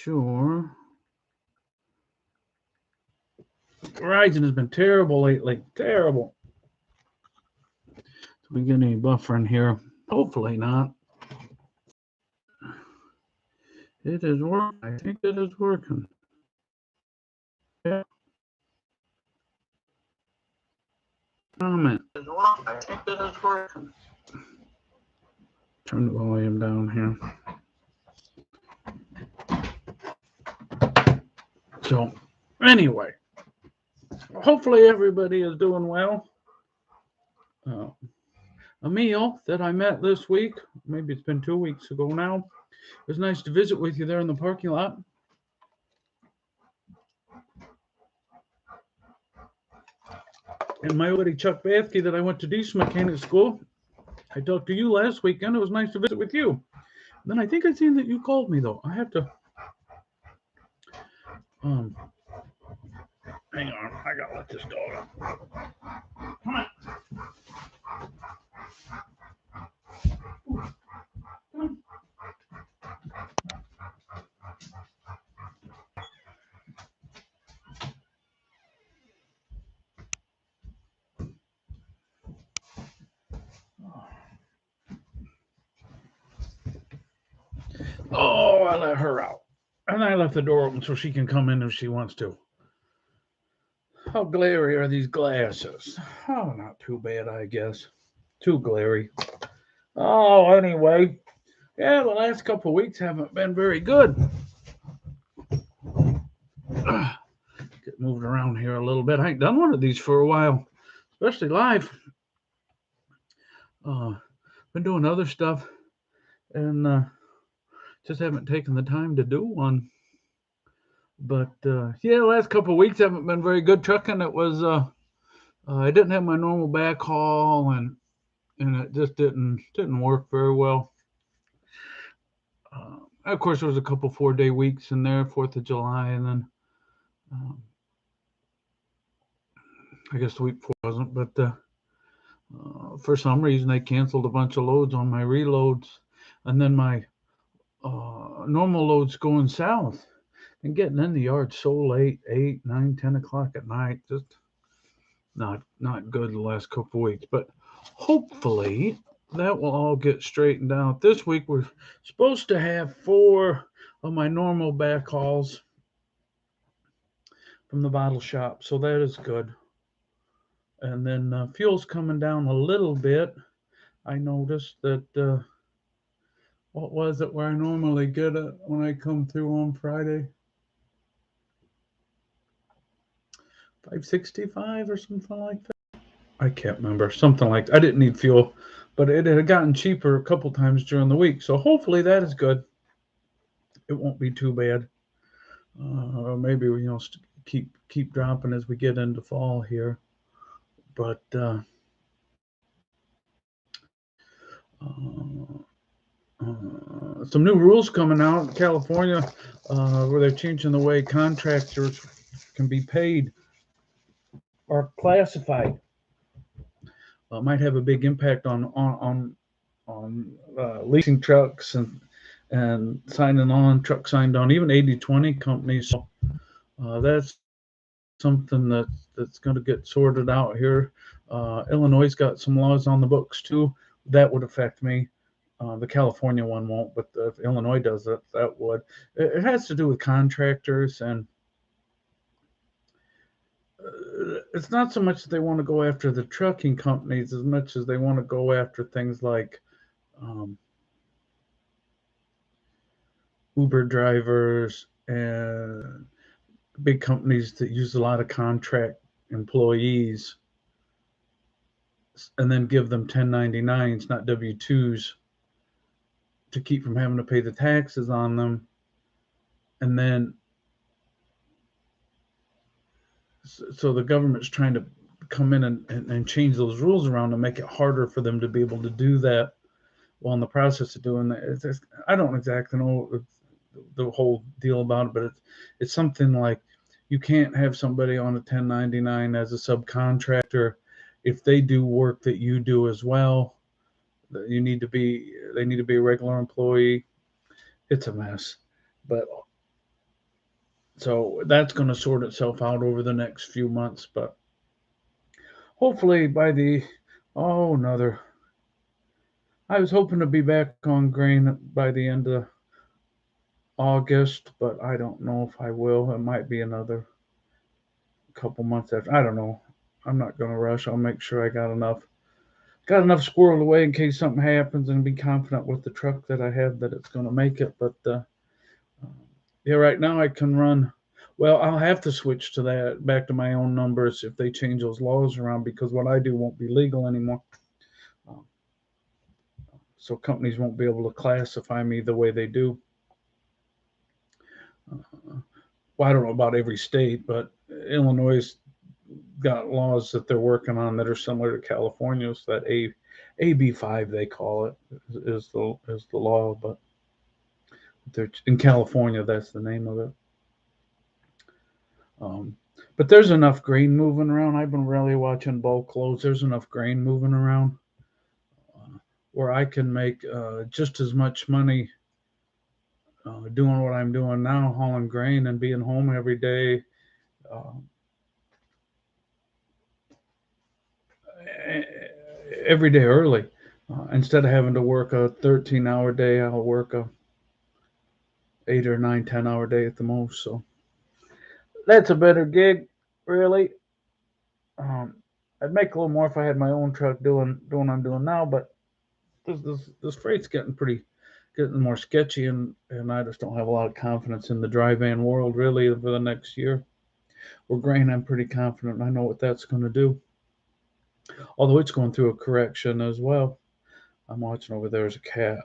sure. Verizon has been terrible lately. Terrible. Do we get any buffering here? Hopefully not. It is working. I think it is working. Yeah. Comment. I think it is working. Turn the volume down here. So, anyway, hopefully everybody is doing well. Emil that I met this week, maybe it's been 2 weeks ago now. It was nice to visit with you there in the parking lot. And my buddy Chuck Bathke that I went to diesel mechanic school, I talked to you last weekend. It was nice to visit with you. Then I think I seen that you called me though. I have to hang on. I gotta let this dog out. Come on. Oh, I let her out. And I left the door open so she can come in if she wants to. How glary are these glasses? Oh, not too bad, I guess. Too glary. Oh, anyway. Yeah, the last couple of weeks haven't been very good. Get moved around here a little bit. I ain't done one of these for a while, especially live. Been doing other stuff and just haven't taken the time to do one. But yeah, the last couple of weeks haven't been very good trucking. It was I didn't have my normal backhaul and it just didn't work very well. Of course, there was a couple 4-day weeks in there, 4th of July, and then I guess the week before wasn't, but for some reason they canceled a bunch of loads on my reloads, and then my normal loads going south and getting in the yard so late, 8, 9, 10 o'clock at night, just not good the last couple of weeks. But hopefully that will all get straightened out. This week we're supposed to have 4 of my normal backhauls from the bottle shop, so that is good. And then fuel's coming down a little bit. I noticed that what was it where I normally get it when I come through on Friday? 565 or something like that. I can't remember. Something like that. I didn't need fuel, but it had gotten cheaper a couple times during the week. So hopefully that is good. It won't be too bad. Maybe keep dropping as we get into fall here. But some new rules coming out in California where they're changing the way contractors can be paid or classified. Might have a big impact on leasing trucks and signing on, truck signed on, even 80/20 companies. So that's something that's going to get sorted out here. Illinois got some laws on the books too that would affect me. The California one won't, but if Illinois does it, that would. It has to do with contractors, and it's not so much that they want to go after the trucking companies as much as they want to go after things like Uber drivers and big companies that use a lot of contract employees and then give them 1099s, not W-2s, to keep from having to pay the taxes on them. And then so the government's trying to come in and change those rules around to make it harder for them to be able to do that. Well, in the process of doing that, I don't exactly know the whole deal about it, but it's something like you can't have somebody on a 1099 as a subcontractor if they do work that you do as well. They need to be a regular employee. It's a mess, but So that's going to sort itself out over the next few months. But hopefully by the, oh, another, I was hoping to be back on grain by the end of August, but I don't know if I will. It might be another couple months after. I don't know. I'm not going to rush. I'll make sure I got enough squirreled away in case something happens, and be confident with the truck that I have that it's going to make it. But yeah, right now I can run. Well, I'll have to switch to that back to my own numbers if they change those laws around, because what I do won't be legal anymore. Um, so companies won't be able to classify me the way they do. Well, I don't know about every state, but Illinois got laws that they're working on that are similar to California's. That AB5 they call it is the law, but they're in California. That's the name of it. Um, but there's enough grain moving around. I've been really watching bulk loads. There's enough grain moving around where I can make just as much money doing what I'm doing now, hauling grain and being home every day. Uh, every day early. Instead of having to work a 13-hour day, I'll work a 8 or 9, 10-hour day at the most. So that's a better gig, really. Um, I'd make a little more if I had my own truck doing what I'm doing now, but this freight's getting more sketchy, and I just don't have a lot of confidence in the dry van world really for the next year. Or grain, I'm pretty confident. I know what that's going to do. Although it's going through a correction as well. I'm watching over there as a cat.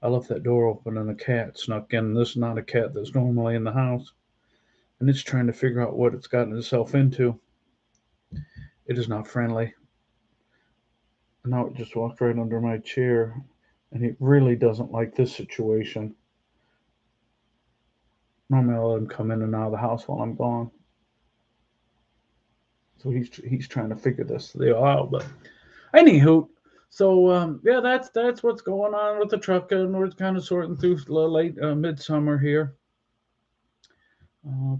I left that door open and a cat snuck in. This is not a cat that's normally in the house. And it's trying to figure out what it's gotten itself into. It is not friendly. And now it just walked right under my chair. And he really doesn't like this situation. Normally I let him come in and out of the house while I'm gone. So he's trying to figure this deal out. But anywho, so yeah, that's what's going on with the truck, and we're kind of sorting through late midsummer here.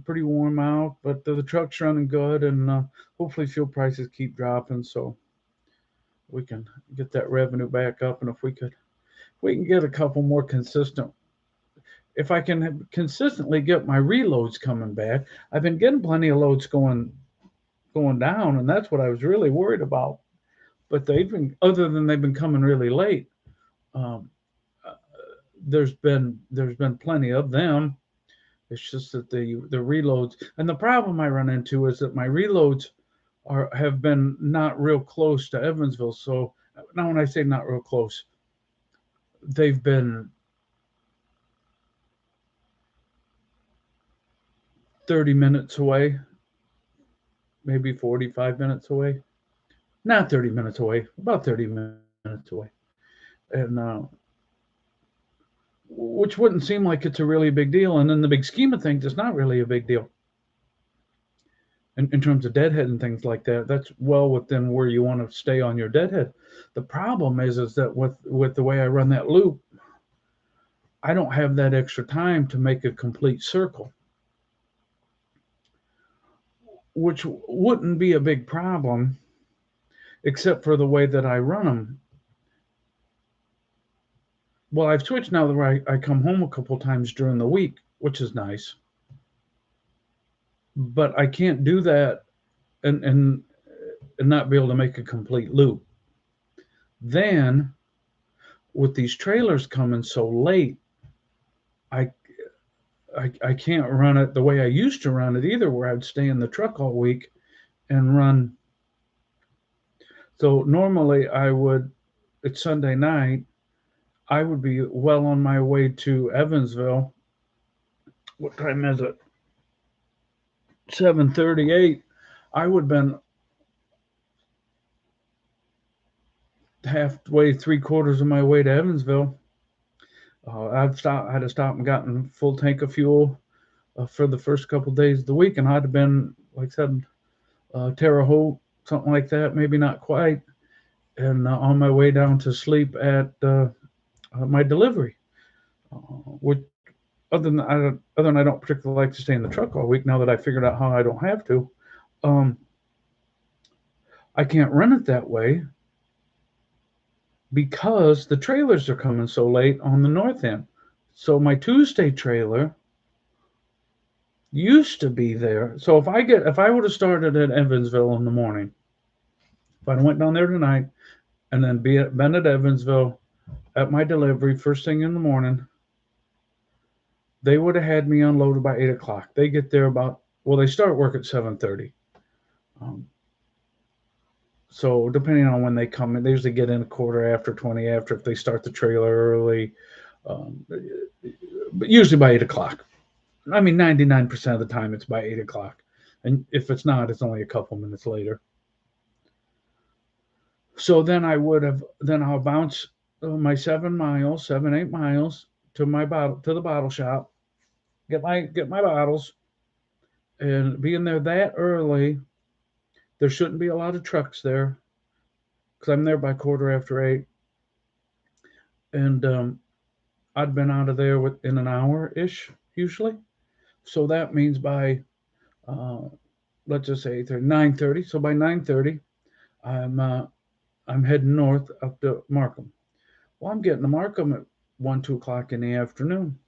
Pretty warm out, but the truck's running good, and hopefully fuel prices keep dropping, so we can get that revenue back up. And if we can get a couple more consistent, if I can consistently get my reloads coming back. I've been getting plenty of loads going down, and that's what I was really worried about. But other than they've been coming really late, um, uh, there's been plenty of them. It's just that the reloads, and the problem I run into is that my reloads have been not real close to Evansville. So now when I say not real close, they've been 30 minutes away, maybe 45 minutes away. Not 30 minutes away, about 30 minutes away. And which wouldn't seem like it's a really big deal. And in the big scheme of things, it's not really a big deal. In terms of deadhead and things like that, that's well within where you want to stay on your deadhead. The problem is that with the way I run that loop, I don't have that extra time to make a complete circle, which wouldn't be a big problem, except for the way that I run them. Well, I've switched now that I come home a couple times during the week, which is nice. But I can't do that and not be able to make a complete loop. Then, with these trailers coming so late, I I can't run it the way I used to run it either, where I'd stay in the truck all week and run. So normally it's Sunday night, I would be well on my way to Evansville. What time is it? 7:38. I would have been halfway, three-quarters of my way to Evansville. I had to stop and gotten full tank of fuel for the first couple of days of the week, and I'd have been, like I said, Terre Haute, something like that, maybe not quite, and on my way down to sleep at my delivery, which other than I don't particularly like to stay in the truck all week. Now that I figured out how I don't have to, um, I can't run it that way because the trailers are coming so late on the north end. So my Tuesday trailer used to be there. So if I would have started at Evansville in the morning, if I went down there tonight and then been at Evansville at my delivery first thing in the morning, they would have had me unloaded by 8 o'clock. They get there they start work at 7:30. Um, so depending on when they come in, they usually get in a quarter after, 20 after if they start the trailer early. But usually by 8 o'clock. I mean, 99% of the time it's by 8 o'clock. And if it's not, it's only a couple minutes later. So then I'll bounce my 7 miles, 8 miles to the bottle shop, get my bottles, and being there that early, there shouldn't be a lot of trucks there because I'm there by quarter after 8, and I'd been out of there within an hour ish usually. So that means by uh, let's just say 9:30. So by 9:30, I'm uh, I'm heading north up to Markham. Well, I'm getting to Markham at 1, 2 o'clock in the afternoon.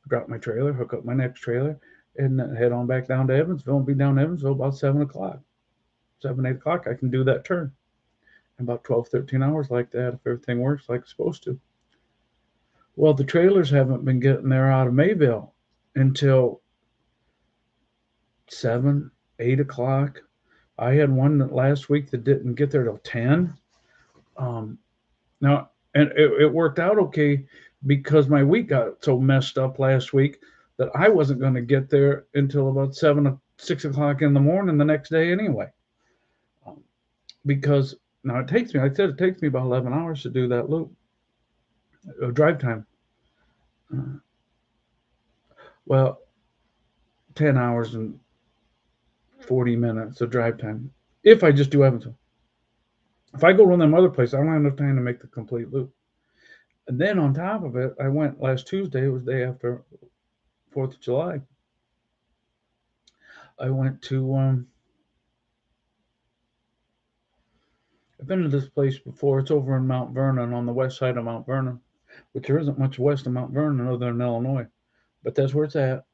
Drop my trailer, hook up my next trailer, and head on back down to Evansville and be down in Evansville about 7 o'clock. 7, 8 o'clock, I can do that turn in about 12, 13 hours like that if everything works like it's supposed to. Well, the trailers haven't been getting there out of Mayville until 7, 8 o'clock. I had one last week that didn't get there till 10. Um, now, and it worked out okay because my week got so messed up last week that I wasn't going to get there until about 6 o'clock in the morning the next day anyway. Um, because now like I said, it takes me about 11 hours to do that loop, drive time. Uh, well, 10 hours and 40 minutes of drive time if I just do Evansville. If I go run them other places, I don't have enough time to make the complete loop. And then on top of it, I went last Tuesday. It was the day after 4th of July. I went to I've been to this place before. It's over in Mount Vernon, on the west side of Mount Vernon, which there isn't much west of Mount Vernon other than Illinois, but that's where it's at.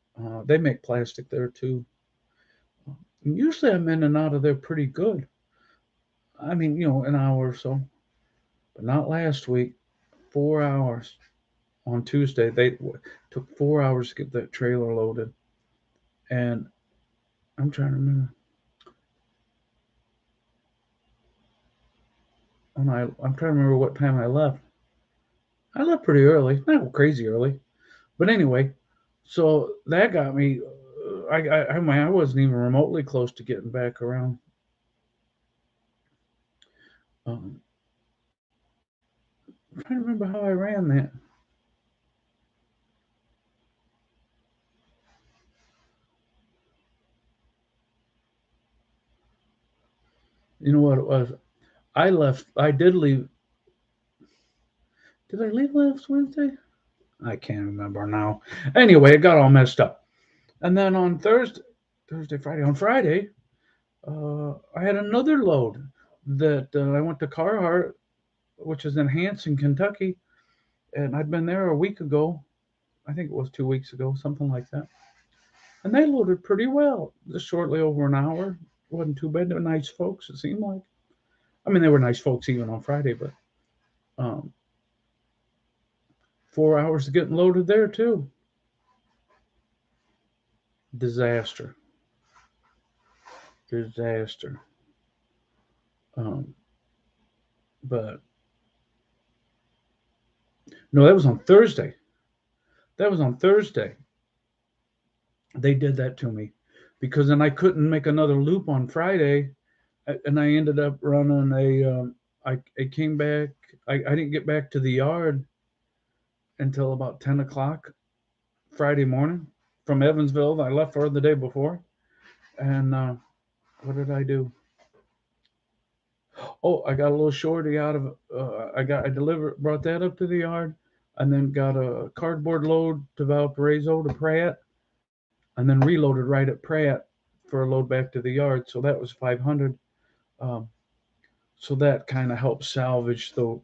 They make plastic there too. And usually I'm in and out of there pretty good. I mean, an hour or so, but not last week. 4 hours on Tuesday. They took 4 hours to get that trailer loaded, and I'm trying to remember. I'm trying to remember what time I left. I left pretty early, not crazy early, but anyway. So that got me. I wasn't even remotely close to getting back around. Um, I'm trying to remember how I ran that. You know what it was? I left. I did leave. Did I leave last Wednesday? I can't remember now. Anyway, it got all messed up. And then on Friday, on Friday, I had another load that I went to Carhartt, which is in Hanson, Kentucky, and I'd been there a week ago. I think it was 2 weeks ago, something like that. And they loaded pretty well, just shortly over an hour. It wasn't too bad. They were nice folks, it seemed like. I mean, they were nice folks even on Friday, but um, 4 hours of getting loaded there too. Disaster. Disaster. Um, but no, that was on Thursday. That was on Thursday. They did that to me because then I couldn't make another loop on Friday, and I ended up running I came back. I didn't get back to the yard until about 10 o'clock Friday morning from Evansville. I left for the day before, and what did I do? Oh, I got a little shorty out of. I brought that up to the yard. and then got a cardboard load to Valparaiso to Pratt, and then reloaded right at Pratt for a load back to the yard. So that was 500. Um, so that kind of helped salvage the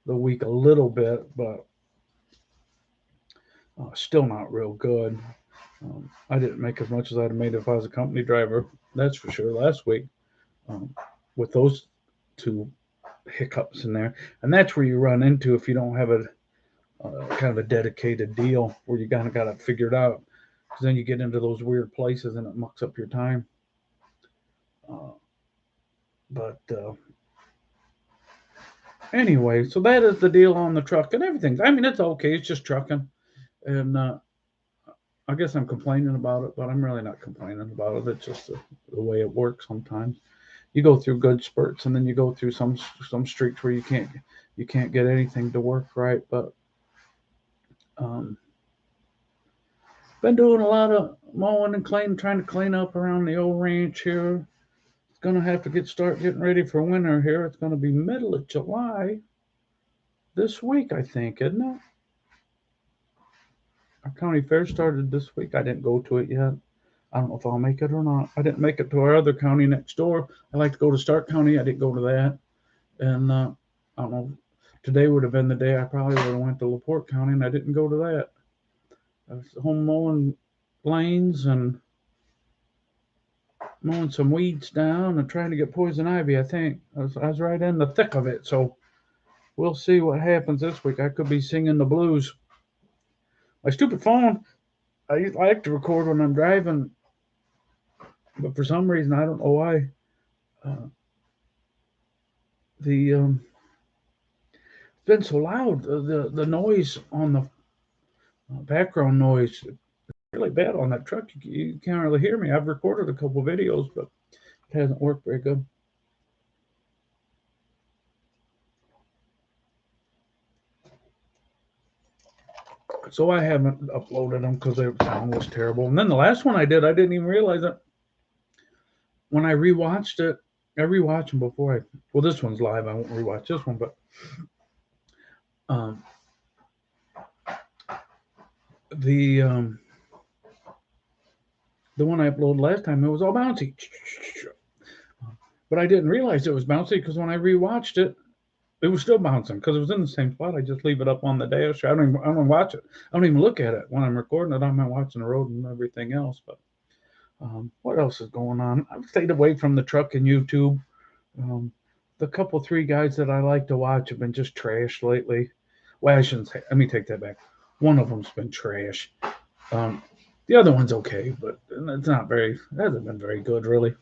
week a little bit, but still not real good. I didn't make as much as I'd have made if I was a company driver. That's for sure. Last week, um, with those two hiccups in there, and that's where you run into if you don't have a kind of a dedicated deal where you kind of got to figure it out. Because then you get into those weird places and it mucks up your time. Uh, but anyway, so that is the deal on the truck and everything. I mean, it's okay. It's just trucking, and I guess I'm complaining about it, but I'm really not complaining about it. It's just the way it works sometimes. You go through good spurts, and then you go through some streaks where you can't get anything to work right. But um, been doing a lot of mowing and trying to clean up around the old ranch here. It's gonna have to start getting ready for winter here. It's gonna be middle of July this week, I think, isn't it? Our county fair started this week. I didn't go to it yet. I don't know if I'll make it or not. I didn't make it to our other county next door. I like to go to Stark County. I didn't go to that, and I don't know. Today would have been the day I probably would have went to LaPorte County, and I didn't go to that. I was home mowing lanes and mowing some weeds down and trying to get poison ivy. I think I was right in the thick of it. So we'll see what happens this week. I could be singing the blues. My stupid phone. I like to record when I'm driving, but for some reason I don't know why. Uh, the It's been so loud. The noise on the background noise is really bad on that truck. You can't really hear me. I've recorded a couple videos, but it hasn't worked very good. So I haven't uploaded them because their sound was terrible. And then the last one I did, I didn't even realize it. When I rewatched it, I rewatched them before well, this one's live. I won't rewatch this one, but um, the um, the one I uploaded last time, it was all bouncy. But I didn't realize it was bouncy because when I rewatched it, it was still bouncing because it was in the same spot. I just leave it up on the dash. I don't watch it. I don't even look at it when I'm recording it. I'm not watching the road and everything else. But what else is going on? I've stayed away from the truck and YouTube. Um, the couple three guys that I like to watch have been just trash lately. Well, I shouldn't say. Let me take that back. One of them's been trash. The other one's okay, but it's not very. It hasn't been very good, really.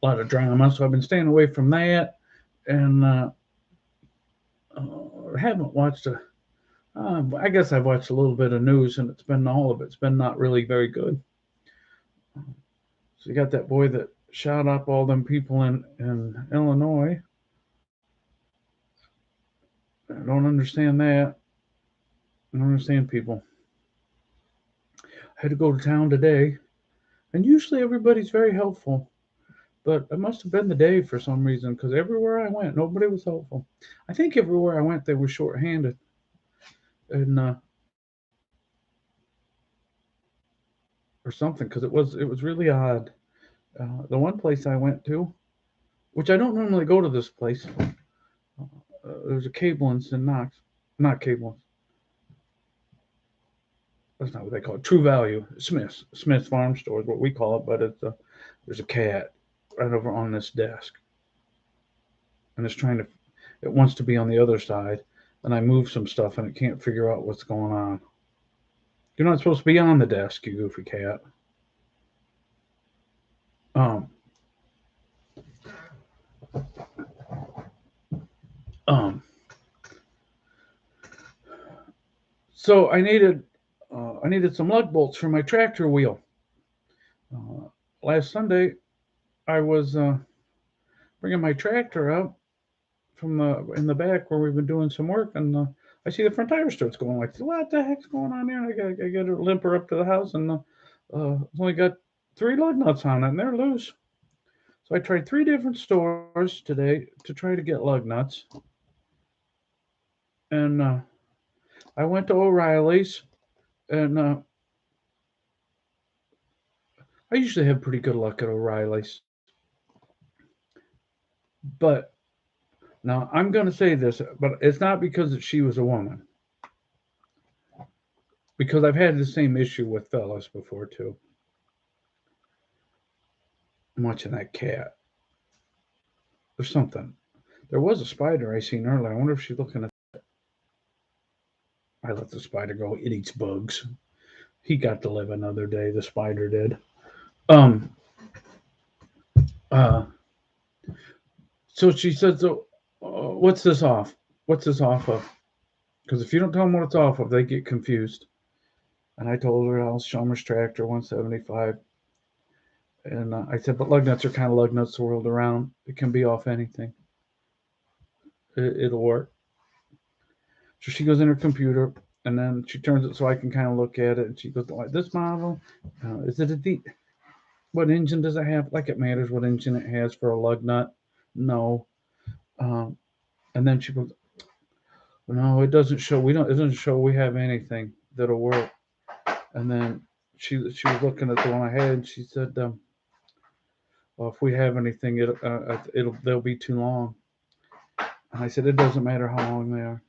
A lot of drama, so I've been staying away from that, and haven't watched a. I guess I've watched a little bit of news, and it's been all of it's been not really very good. So you got that boy that shot up all them people in Illinois. I don't understand that. I don't understand people. I had to go to town today, and usually everybody's very helpful, but it must have been the day for some reason because everywhere I went, nobody was helpful. I think everywhere I went, they were short-handed, and or something because it was really odd. The one place I went to, which I don't normally go to this place, there's a Cablin's in Knox, not Cablin's. That's not what they call it. True Value, Smith's Farm Store is what we call it, but there's a cat right over on this desk, and it wants to be on the other side, and I move some stuff and it can't figure out what's going on. You're not supposed to be on the desk, you goofy cat. Um, um, so I needed some lug bolts for my tractor wheel. Last Sunday, I was bringing my tractor out from in the back where we've been doing some work, and I see the front tire starts going like, what the heck's going on there? I got to limper up to the house, and only got 3 lug nuts on it, and they're loose. So I tried 3 different stores today to try to get lug nuts. And I went to O'Reilly's, and I usually have pretty good luck at O'Reilly's. But now I'm going to say this, but it's not because she was a woman. Because I've had the same issue with fellas before too. I'm watching that cat. There's something. There was a spider I seen earlier. I wonder if she's looking at. I let the spider go. It eats bugs. He got to live another day. The spider did. Um. Uh. So she said, "So, what's this off? What's this off of? Because if you don't tell them what it's off of, they get confused." And I told her I'll Chalmers tractor 175. And I said, but lug nuts are kind of lug nuts swirled around. It can be off anything. It'll work. So she goes in her computer, and then she turns it so I can kind of look at it. And she goes, like, this model, is it a D? What engine does it have? Like it matters what engine it has for a lug nut? No. Um, and then she goes, no, it doesn't show. It doesn't show we have anything that'll work. And then she was looking at the one I had, and she said, well, if we have anything, they'll be too long. And I said, it doesn't matter how long they are,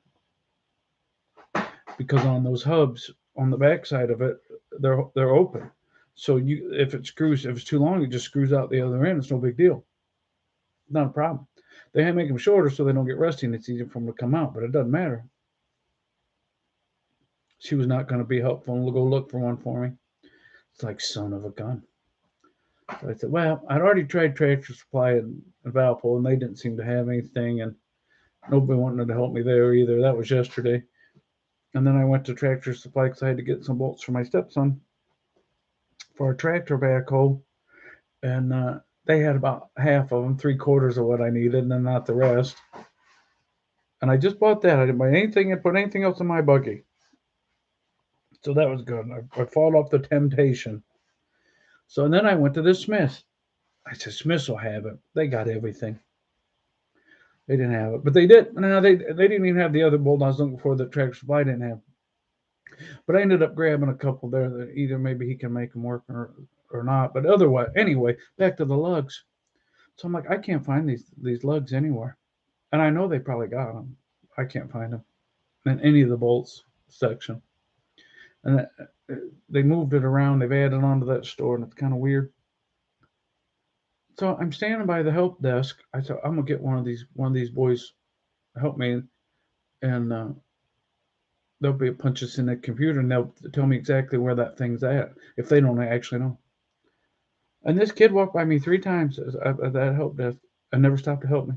because on those hubs on the back side of it, they're open. So if it's too long, it just screws out the other end. It's no big deal. Not a problem. They make them shorter so they don't get rusty, and it's easier for them to come out. But it doesn't matter. She was not going to be helpful and go look for one for me. It's like, son of a gun. So I said, well, I'd already tried Tractor Supply and Valpo, and they didn't seem to have anything, and nobody wanted to help me there either. That was yesterday. And then I went to Tractor Supply because I had to get some bolts for my stepson for a tractor backhoe, and they had about half of them, 3/4 of what I needed, and then not the rest. And I just bought that. I didn't buy anything and put anything else in my buggy. So that was good. I fought off the temptation. So and then I went to the Smith. I said, Smiths will have it. They got everything. They didn't have it, but they did. No, they didn't even have the other bolt I was looking for that Tractor Supply didn't have. But I ended up grabbing a couple there that either maybe he can make them work or not. But otherwise, anyway, back to the lugs. So I'm like, I can't find these lugs anywhere, and I know they probably got them. I can't find them in any of the bolts section, and they moved it around. They've added onto that store, and it's kind of weird. So I'm standing by the help desk. I said, I'm gonna get one of these boys to help me, and they'll be punch us in the computer, and they'll tell me exactly where that thing's at if they don't actually know. And this kid walked by me 3 times at that help desk and never stopped to help me.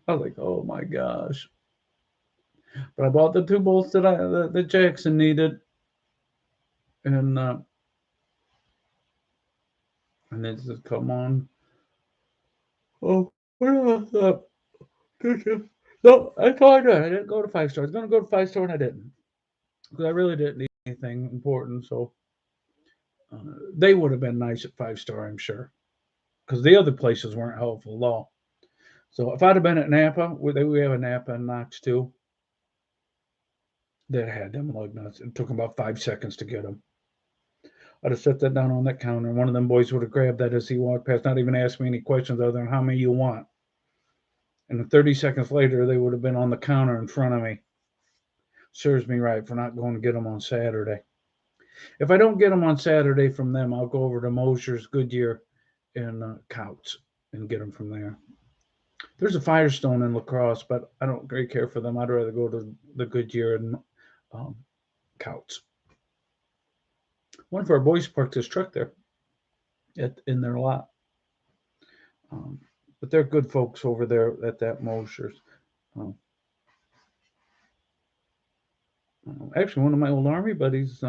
I was like, oh my gosh. But I bought the 2 bolts that Jackson needed, and then says, come on. Oh, where was that? No, I told her I didn't go to 5 star. I was going to go to 5 star, and I didn't, because I really didn't need anything important. So they would have been nice at 5 star, I'm sure, because the other places weren't helpful at all. So if I'd have been at Napa, we have a Napa in Knox too, that had them lug nuts. It took them about 5 seconds to get them. I'd have set that down on that counter, and one of them boys would have grabbed that as he walked past, not even asked me any questions other than how many you want. And 30 seconds later, they would have been on the counter in front of me. Serves me right for not going to get them on Saturday. If I don't get them on Saturday from them, I'll go over to Mosher's, Goodyear, and Couts and get them from there. There's a Firestone in La Crosse, but I don't really care for them. I'd rather go to the Goodyear and Couts. One of our boys parked his truck there in their lot. But they're good folks over there at that Mosher's. Actually, one of my old Army buddies,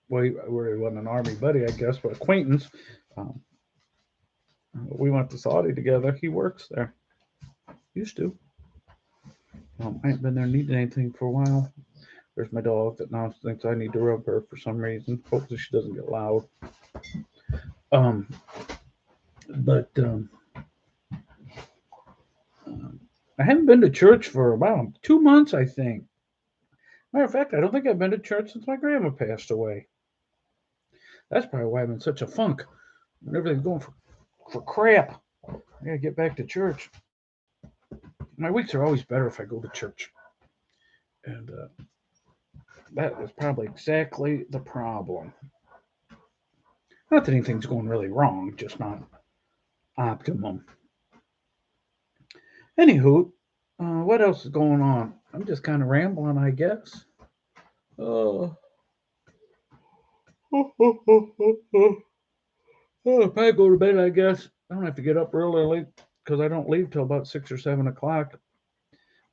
well, he wasn't an Army buddy, I guess, but acquaintance. We went to Saudi together. He works there. Used to. I ain't been there needing anything for a while. There's my dog that now thinks I need to rub her for some reason. Hopefully she doesn't get loud. But I haven't been to church for about 2 months, I think. Matter of fact, I don't think I've been to church since my grandma passed away. That's probably why I'm in such a funk. And everything's going for crap. I gotta get back to church. My weeks are always better if I go to church. And that is probably exactly the problem. Not that anything's going really wrong, just not optimum. Anywho, what else is going on? I'm just kind of rambling, I guess. Uh, if I go to bed, I guess I don't have to get up real early because I don't leave till about 6 or 7 o'clock.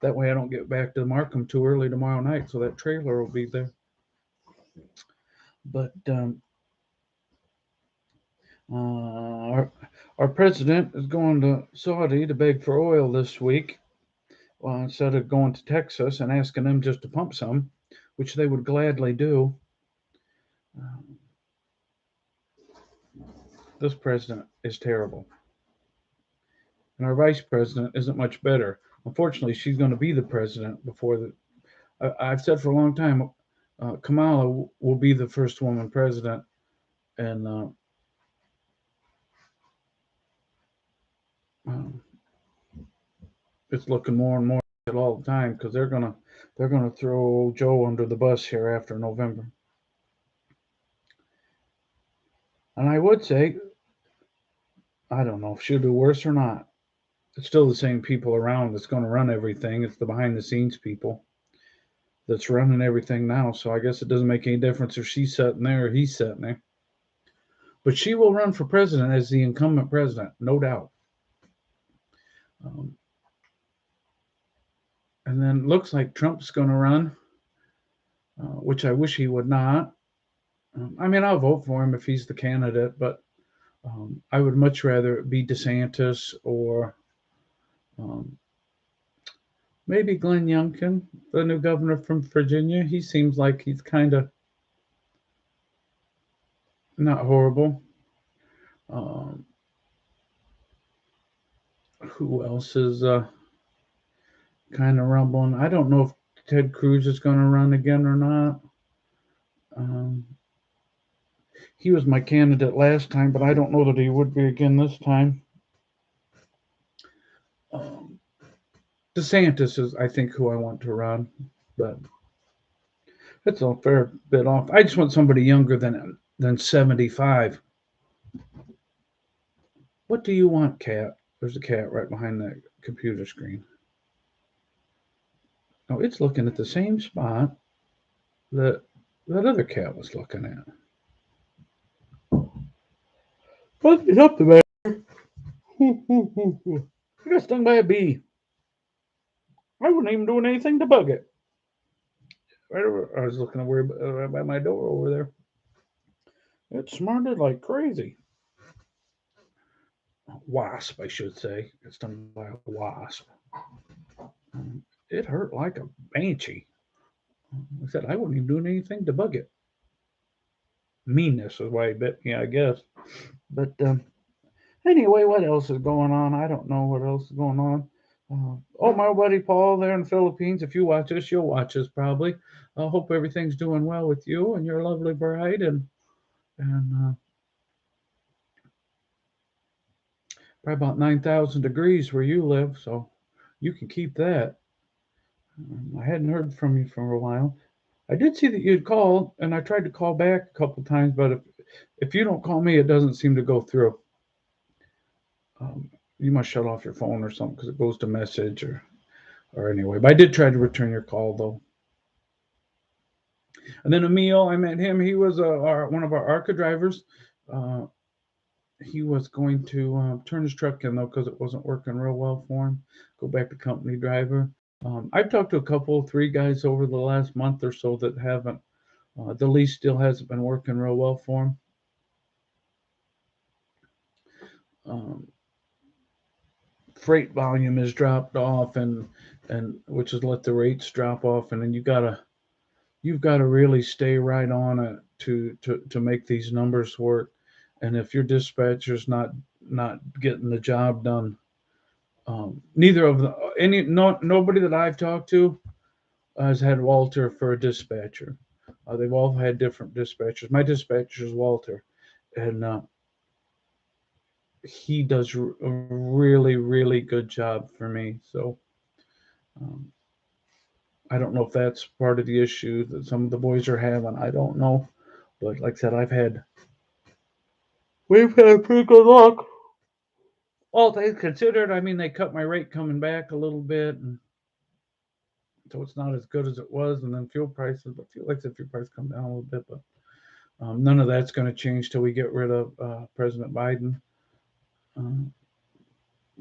That way, I don't get back to Markham too early tomorrow night, so that trailer will be there. But our president is going to Saudi to beg for oil this week. Well, instead of going to Texas and asking them just to pump some, which they would gladly do. Uh, this president is terrible. And our vice president isn't much better. Unfortunately, she's going to be the president before the. I've said for a long time, Kamala will be the first woman president, and um, it's looking more and more like it all the time because they're gonna throw Joe under the bus here after November. And I would say, I don't know if she'll do worse or not. It's still the same people around that's going to run everything. It's the behind the scenes people that's running everything now. So I guess it doesn't make any difference if she's sitting there or he's sitting there. But she will run for president as the incumbent president, no doubt. Um, and then looks like Trump's going to run, which I wish he would not. I mean, I'll vote for him if he's the candidate, but I would much rather it be DeSantis or um, maybe Glenn Youngkin, the new governor from Virginia. He seems like he's kind of not horrible. Um, who else is kind of rumbling? I don't know if Ted Cruz is going to run again or not. Um, he was my candidate last time, but I don't know that he would be again this time. Um, DeSantis is, I think, who I want to run, but it's a fair bit off. I just want somebody younger than 75. What do you want, cat? There's a cat right behind that computer screen. Oh, it's looking at the same spot that that other cat was looking at. What is up the matter? I got stung by a bee. I wasn't even doing anything to bug it. Right over, I was looking over right by my door over there. It smarted like crazy. Wasp, I should say. Got stung by a wasp. It hurt like a banshee. I said I wasn't even doing anything to bug it. Meanness is why he bit me, I guess. But anyway, what else is going on? I don't know what else is going on. Oh, my buddy Paul there in the Philippines. If you watch this, you'll watch this probably. I hope everything's doing well with you and your lovely bride, and probably about 9,000 degrees where you live, so you can keep that. I hadn't heard from you for a while. I did see that you'd called, and I tried to call back a couple times, but if you don't call me, it doesn't seem to go through. You must shut off your phone or something because it goes to message or anyway. But I did try to return your call though. And then Emil, I met him. He was one of our ARCA drivers. Uh, he was going to turn his truck in though because it wasn't working real well for him. Go back to company driver. I've talked to a couple, 3 guys over the last month or so that haven't. The lease still hasn't been working real well for him. Um, Freight volume has dropped off, and which has let the rates drop off, and then you've got to really stay right on it to make these numbers work. And if your dispatcher's not getting the job done, Neither of the nobody that I've talked to has had Walter for a dispatcher. They've all had different dispatchers. My dispatcher is Walter, and he does a really, really good job for me. So um, I don't know if that's part of the issue that some of the boys are having. I don't know, but like I said, we've had pretty good luck. All things considered, I mean, they cut my rate coming back a little bit, and so it's not as good as it was. And then fuel prices, but fuel, like I said, fuel prices come down a little bit, but none of that's going to change till we get rid of President Biden um,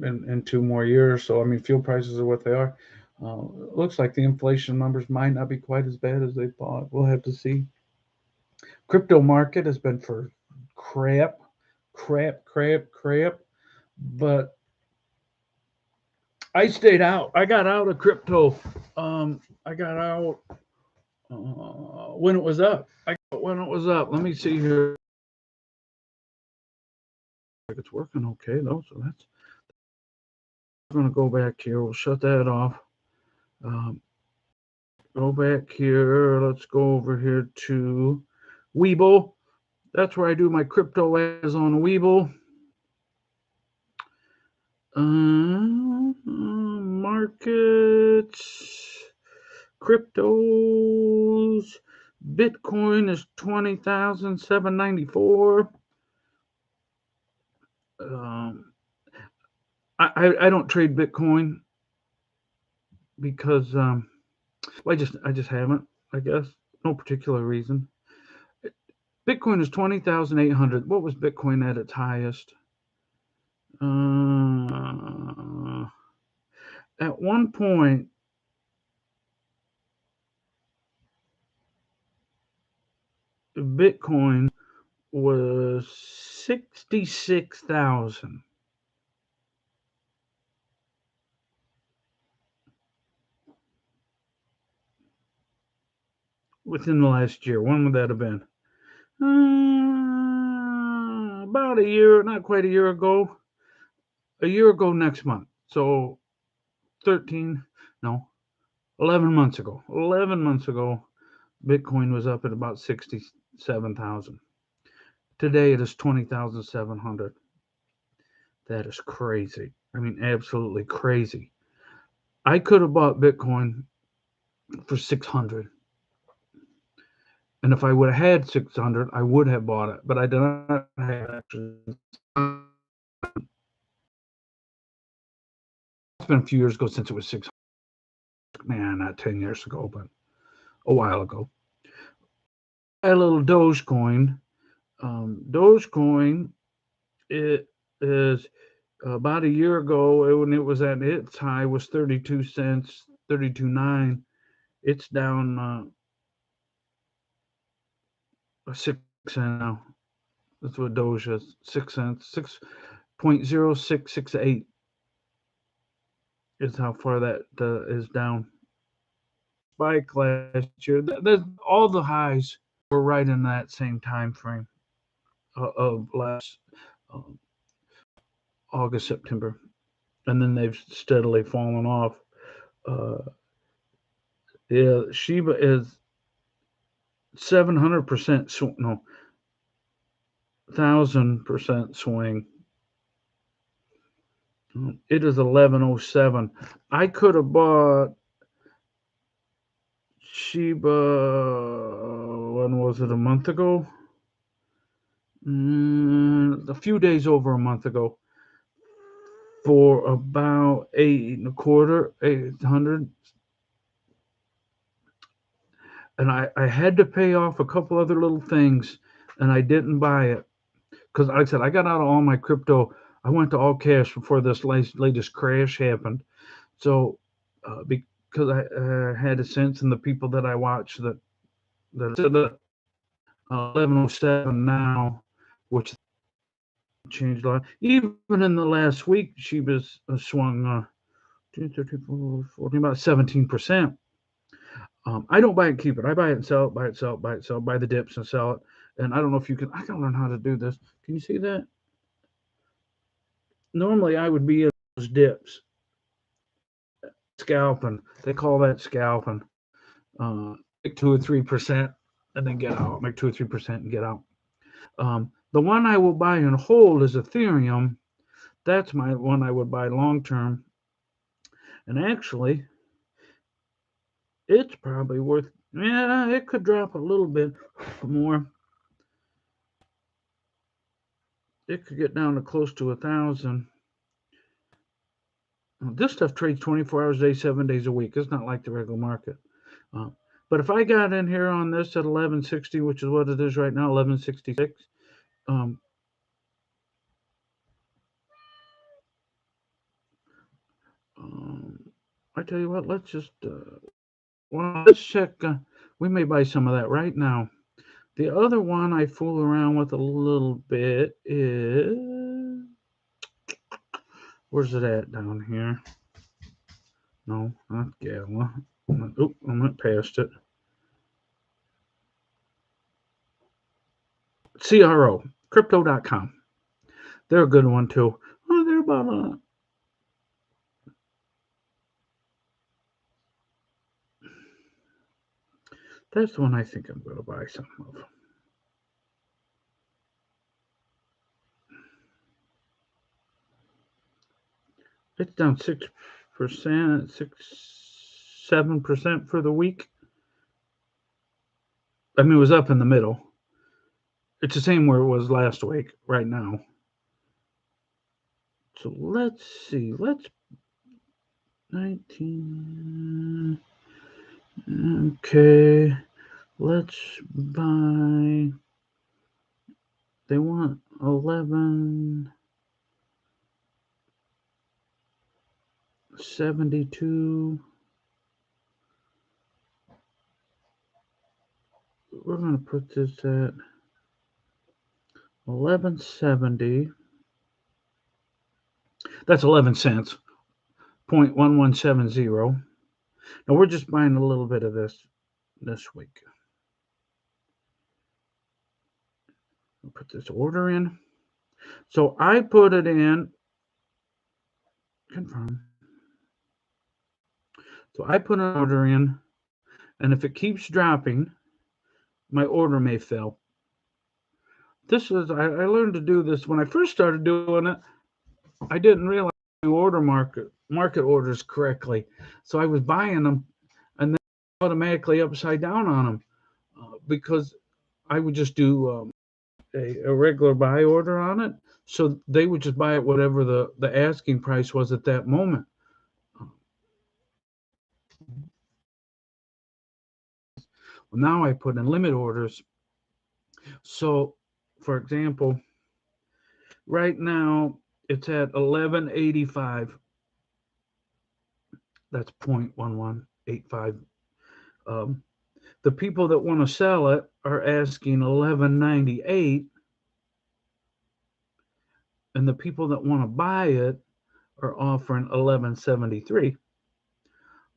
in 2 more years. So I mean, fuel prices are what they are. It looks like the inflation numbers might not be quite as bad as they thought. We'll have to see. Crypto market has been for crap, crap. But I stayed out. I got out of crypto. I got out when it was up. I got out when it was up. Let me see here. It's working okay though, so that's. I'm gonna go back here. We'll shut that off. Um, go back here. Let's go over here to Weeble. That's where I do my crypto as on Weeble. Markets, cryptos. Bitcoin is 20,794. Um, I don't trade Bitcoin because well, I just haven't. I guess no particular reason. Bitcoin is 20,800. What was Bitcoin at its highest? At one point, Bitcoin was 66,000. Within the last year. When would that have been? About a year, not quite a year ago. A year ago next month. So 13, no, 11 months ago. 11 months ago, Bitcoin was up at about 67,000. Today it is 20,700. That is crazy. I mean, absolutely crazy. I could have bought Bitcoin for 600. And if I would have had 600, I would have bought it, but I did not have actually. It's been a few years ago since it was 600. Man, not 10 years ago, but a while ago. A little Dogecoin. Dogecoin, it is about a year ago when it was at its high was 32 cents, 32.9. It's down 6 cents now. That's what Doge is. 6 cents, 6.0668 is how far that is down. Spike last year. All the highs were right in that same time frame of last August, September, and then they've steadily fallen off. Uh, yeah, Shiba is 700% no 1,000% swing. It is 1107. I could have bought Shiba. When was it? A month ago? A few days over a month ago, for about 800. And I had to pay off a couple other little things, and I didn't buy it because, like I said, I got out of all my crypto. I went to all cash before this latest crash happened. So because I had a sense in the people that I watch that said that 1107 now, which changed a lot. Even in the last week, she was swung 14, about 17%. I don't buy it and keep it. I buy it and sell it, buy it, sell it, buy it, sell it, buy the dips and sell it. And I don't know if you can. I gotta learn how to do this. Can you see that? Normally, I would be in those dips. scalping. They call that scalping. Make 2 or 3% and then get out. Make 2 or 3% and get out. The one I will buy and hold is Ethereum. That's my one I would buy long term. And actually, it's probably worth. Yeah, it could drop a little bit more. It could get down to close to 1,000. This stuff trades 24 hours a day, 7 days a week. It's not like the regular market. But if I got in here on this at 1160, which is what it is right now, 1166, I tell you what, let's just let's check. We may buy some of that right now. The other one I fool around with a little bit is, where's it at down here? No, not Gala. Oh, I went past it. CRO, crypto.com. They're a good one too. Oh, they're about that's the one I think I'm going to buy some of. It's down 6%, 7% for the week. I mean, it was up in the middle. It's the same where it was last week right now. So let's see. Let's 19. Okay. Let's buy. They want 1172. We're going to put this at 1170. That's 11 cents. 0.1170. Now we're just buying a little bit of this week. I'll put this order in. So I put it in. Confirm. So I put an order in, and if it keeps dropping, my order may fail. This is I learned to do this when I first started doing it. I didn't realize to order market orders correctly, so I was buying them and then automatically upside down on them because I would just do a regular buy order on it, so they would just buy it whatever the asking price was at that moment. Well, now I put in limit orders. So, for example, right now it's at 1185. That's 0.1185. The people that want to sell it are asking 1198, and the people that want to buy it are offering 1173.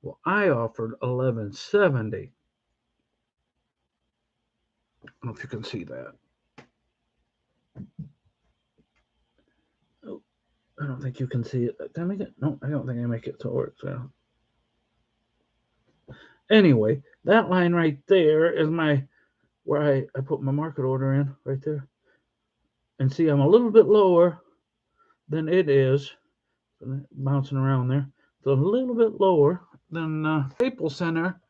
Well, I offered 1170. I don't know if you can see that. Oh, I don't think you can see it. Can I make it? No, I don't think I make it so it works. So. Anyway, that line right there is where I put my market order in right there. And see, I'm a little bit lower than it is, bouncing around there. So a little bit lower than Staples Center.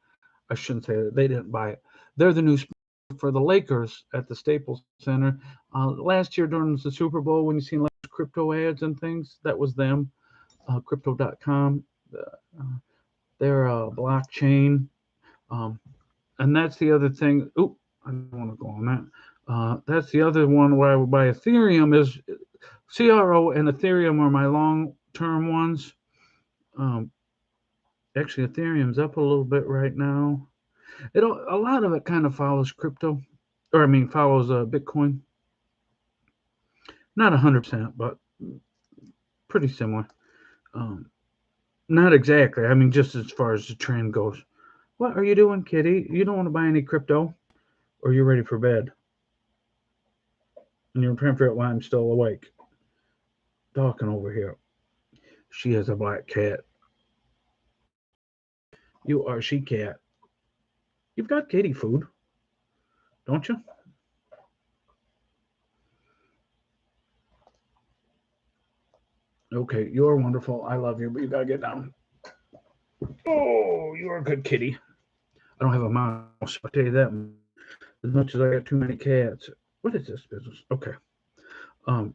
I shouldn't say that. They didn't buy it. They're the new sponsor for the Lakers at the Staples Center. Last year during the Super Bowl, when you seen like crypto ads and things, that was them. Crypto.com. They're a blockchain. And that's the other thing. Oop, I don't want to go on that. That's the other one where I would buy Ethereum is CRO and Ethereum are my long-term ones. Actually, Ethereum's up a little bit right now. A lot of it kind of follows crypto, or I mean follows Bitcoin. Not 100%, but pretty similar. Not exactly. I mean, just as far as the trend goes. What are you doing, kitty? You don't want to buy any crypto, or you're ready for bed? And you're trying to figure out why I'm still awake. Talking over here. She has a black cat. You are she cat. You've got kitty food, don't you? Okay, you're wonderful. I love you, but you gotta get down. Oh, you're a good kitty. I don't have a mouse. I'll tell you that much. As much as I got too many cats. What is this business? Okay. Um,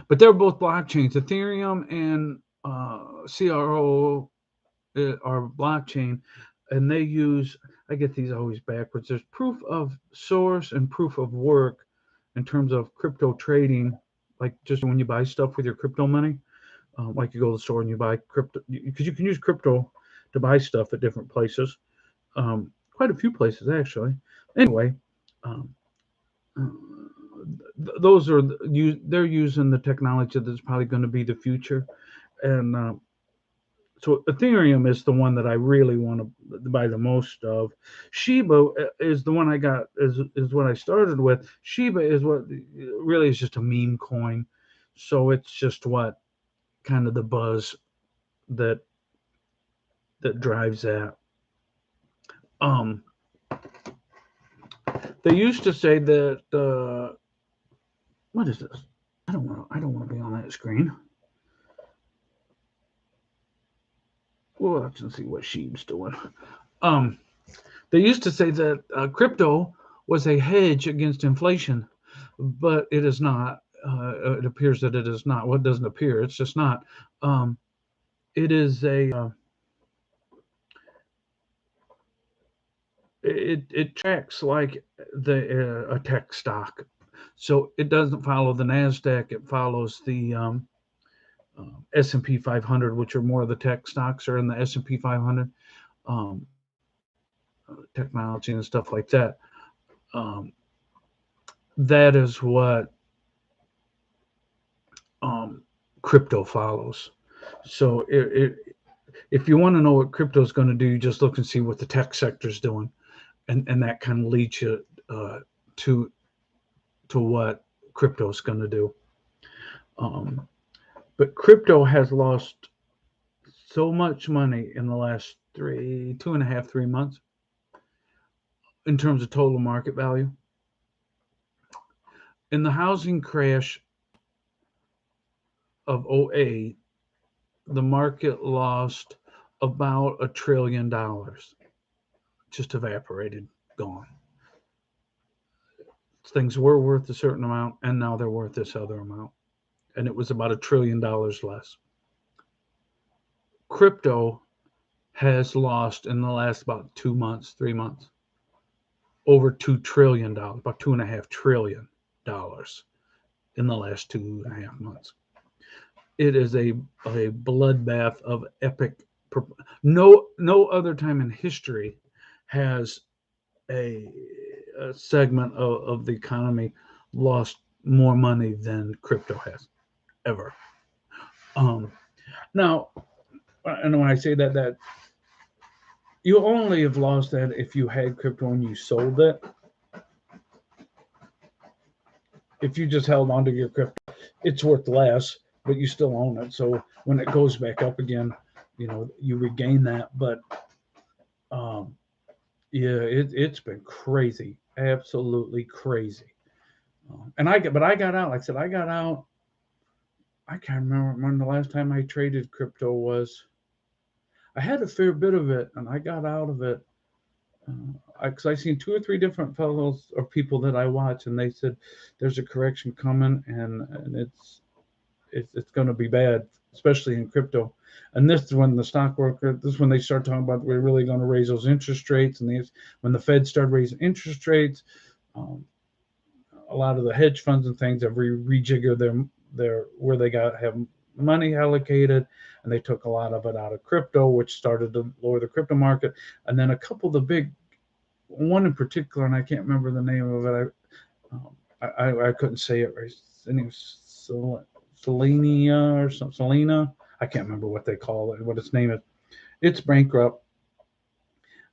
but they're both blockchains. Ethereum and CRO are blockchain, and they use. I get these always backwards. There's proof of source and proof of work in terms of crypto trading, like just when you buy stuff with your crypto money. Like you go to the store and you buy crypto because you can use crypto to buy stuff at different places. Quite a few places actually. Anyway, um, those are they're using the technology that's probably going to be the future, and so Ethereum is the one that I really want to buy the most of. Shiba is the one I got is what I started with. Shiba is what really is just a meme coin, so it's just what kind of the buzz that drives that. Um, they used to say that what is this? I don't want to be on that screen. Well, let's see what Sheeb's doing. Um, they used to say that crypto was a hedge against inflation, but it is not. It appears that it is not. Well, it doesn't appear. It's just not. Um, it is a. It tracks like the a tech stock, so it doesn't follow the Nasdaq. It follows the S&P 500, which are more of the tech stocks are in the S&P 500, um, technology and stuff like that. Um, that is what um, crypto follows. So if you want to know what crypto is going to do, you just look and see what the tech sector is doing, and that kind of leads you to what crypto is going to do. Um, but crypto has lost so much money in the last 2.5, 3 months in terms of total market value. In the housing crash of '08, the market lost about $1 trillion, just evaporated, gone. Things were worth a certain amount, and now they're worth this other amount. And it was about $1 trillion less. Crypto has lost in the last about 2 months, 3 months, over $2 trillion, about $2.5 trillion in the last 2.5 months. It is a bloodbath of epic. No other time in history has a, a segment of the economy lost more money than crypto has ever. Um, Now, and when I say that you only have lost that if you had crypto and you sold it. If you just held onto your crypto, it's worth less, but you still own it. So when it goes back up again, you regain that. But um, yeah, it's been crazy, absolutely crazy. But I got out. Like I said, I got out. I can't remember when the last time I traded crypto was. I had a fair bit of it, and I got out of it because I seen two or three different fellows or people that I watch, and they said there's a correction coming, and it's going to be bad, especially in crypto. And this is when the stock market, this is when they start talking about we're really going to raise those interest rates, and when the Fed started raising interest rates, um, a lot of the hedge funds and things have rejiggered their where they got have money allocated, and they took a lot of it out of crypto, which started to lower the crypto market. And then a couple of the big one in particular, and I can't remember the name of it. I couldn't say it right. I think it was Selenia or something. Selena. I can't remember what they call it, what its name is. It's bankrupt,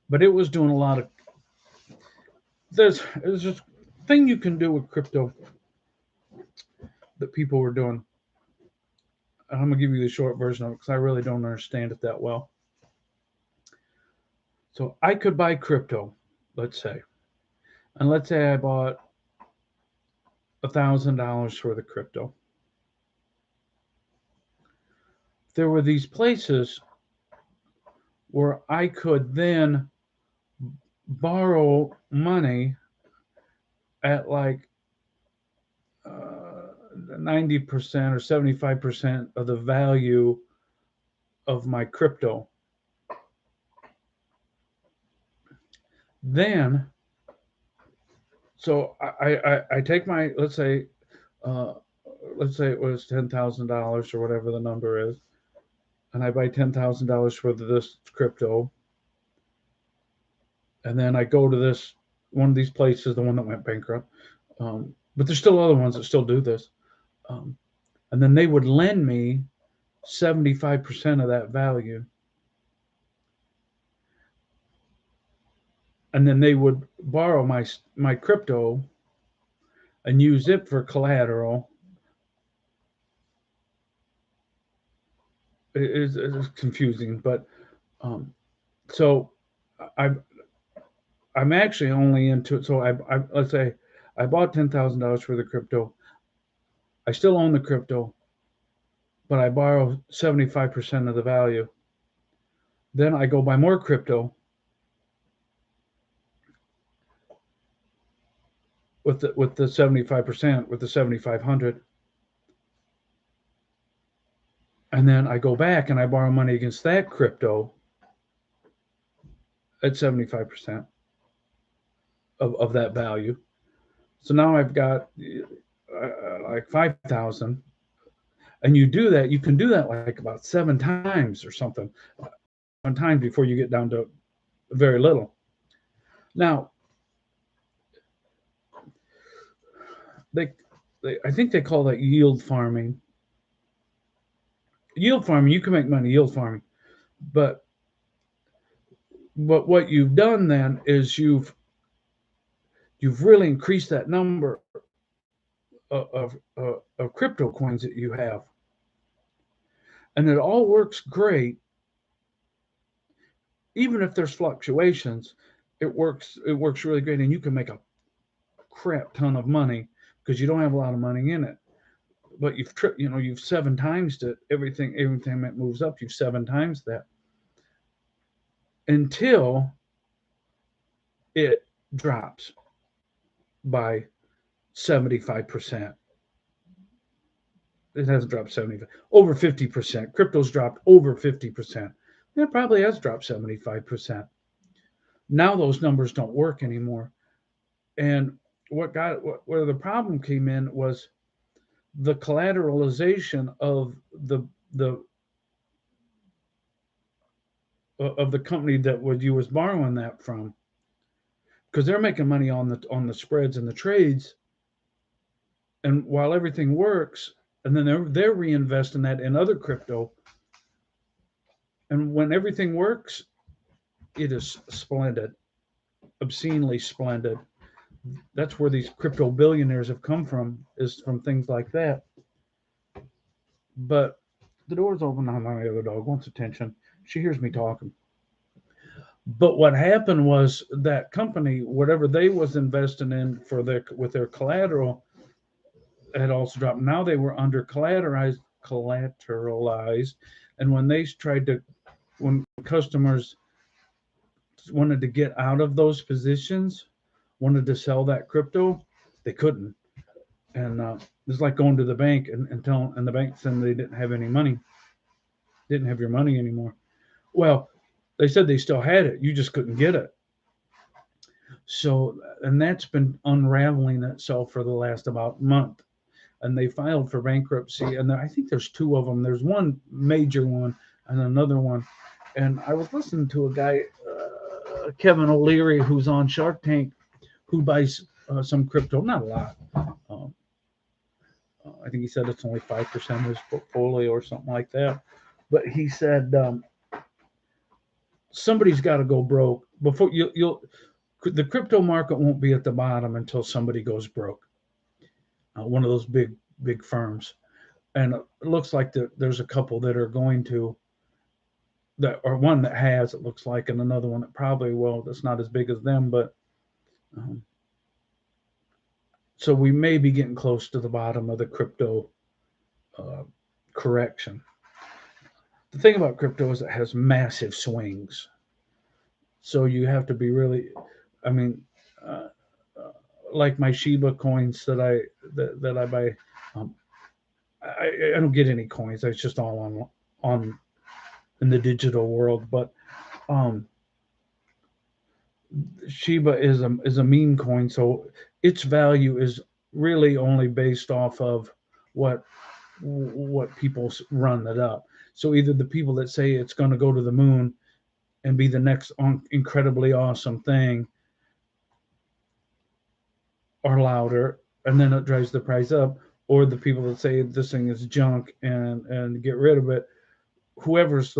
but it was doing a lot of. There's this thing you can do with crypto that people were doing. I'm gonna give you the short version of it because I really don't understand it that well. So I could buy crypto, let's say, and let's say I bought $1,000 worth of crypto. There were these places where I could then borrow money at like 90% or 75% of the value of my crypto. Then, so I take my, uh, let's say it was $10,000 or whatever the number is, and I buy $10,000 worth of this crypto, and then I go to this one of these places, the one that went bankrupt, but there's still other ones that still do this, um, and then they would lend me 75% of that value, and then they would borrow my crypto and use it for collateral. It's confusing, but um, so I I'm actually only into it. So I let's say I bought $10,000 for the crypto. I still own the crypto, but I borrow 75% of the value. Then I go buy more crypto with the 75% with the 7,500, and then I go back and I borrow money against that crypto at 75% of that value. So now I've got like 5,000, and you do that. You can do that like about 7 times or something, 1 time before you get down to very little. Now they, I think they call that yield farming. Yield farming, you can make money yield farming, but what you've done then is you've really increased that number of crypto coins that you have, and it all works great. Even if there's fluctuations, it works really great, and you can make a crap ton of money because you don't have a lot of money in it. But you've 7 times it. Everything that moves up, you've 7 times that until it drops by 75%. It hasn't dropped 75, over 50%. Crypto's dropped over 50%. It probably has dropped 75%. Now those numbers don't work anymore. And where the problem came in was the collateralization the of the company that you was borrowing that from, because they're making money on the spreads and the trades, and while everything works, and then they're reinvesting that in other crypto, and when everything works, it is splendid, obscenely splendid. That's where these crypto billionaires have come from, is from things like that. But the door's open on my other dog wants attention. She hears me talking. But what happened was that company, whatever they was investing in for with their collateral, had also dropped. Now they were under collateralized, and when customers wanted to get out of those positions, wanted to sell that crypto, they couldn't. And it's like going to the bank and the bank said they didn't have any money, didn't have your money anymore. Well, they said they still had it, you just couldn't get it. So, and that's been unraveling itself for the last about month. And they filed for bankruptcy, and I think there's 2 of them. There's one major one and another one. And I was listening to a guy, Kevin O'Leary, who's on Shark Tank, who buys some crypto, not a lot. I think he said it's only 5% of his portfolio or something like that. But he said somebody's got to go broke before the crypto market won't be at the bottom until somebody goes broke. One of those big firms, and it looks like there's a couple that are going to. that, or one that has, it looks like, and another one that probably will, that's not as big as them, but um, so we may be getting close to the bottom of the crypto uh, correction. The thing about crypto is it has massive swings, so you have to be really, I mean, uh, like my Shiba coins that I buy, um, I don't get any coins. It's just all on in the digital world. But um, Shiba is a meme coin, so its value is really only based off of what people run it up. So either the people that say it's going to go to the moon and be the next incredibly awesome thing are louder, and then it drives the price up, or the people that say this thing is junk and get rid of it. Whoever's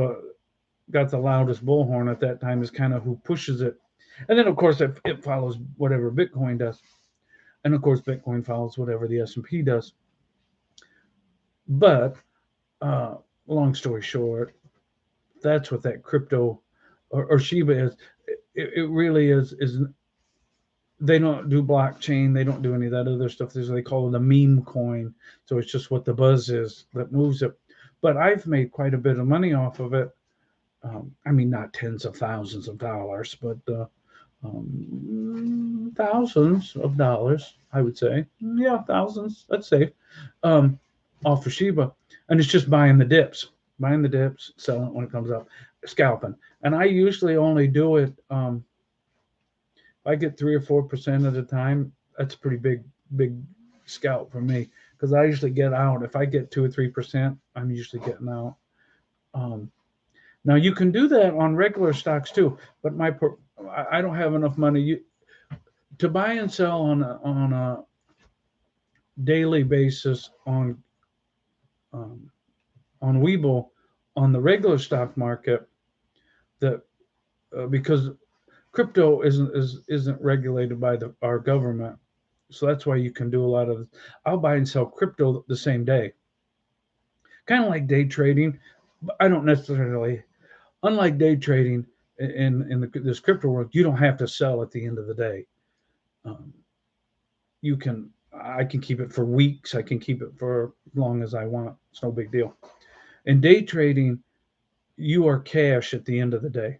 got the loudest bullhorn at that time is kind of who pushes it. And then of course it follows whatever Bitcoin does, and of course Bitcoin follows whatever the S&P does. But uh, long story short, that's what that crypto or Shiba is. It really is. They don't do blockchain. They don't do any of that other stuff. They call it a meme coin. So it's just what the buzz is that moves it. But I've made quite a bit of money off of it. I mean, not tens of thousands of dollars, but thousands of dollars, I would say. Yeah, thousands. That's safe. Um, Off of Shiba, and it's just buying the dips, selling it when it comes up, scalping. And I usually only do it. If I get 3 or 4% at a time, that's a pretty big scalp for me because I usually get out. If I get 2 or 3%, I'm usually getting out. Um, Now you can do that on regular stocks too, but I don't have enough money to buy and sell on a daily basis um, on Webull on the regular stock market. That because crypto isn't regulated by our government, so that's why you can do a lot of. I'll buy and sell crypto the same day, kind of like day trading. But I don't necessarily. Unlike day trading this crypto world, you don't have to sell at the end of the day. Um, I can keep it for weeks. I can keep it for as long as I want. It's no big deal. In day trading, you are cash at the end of the day.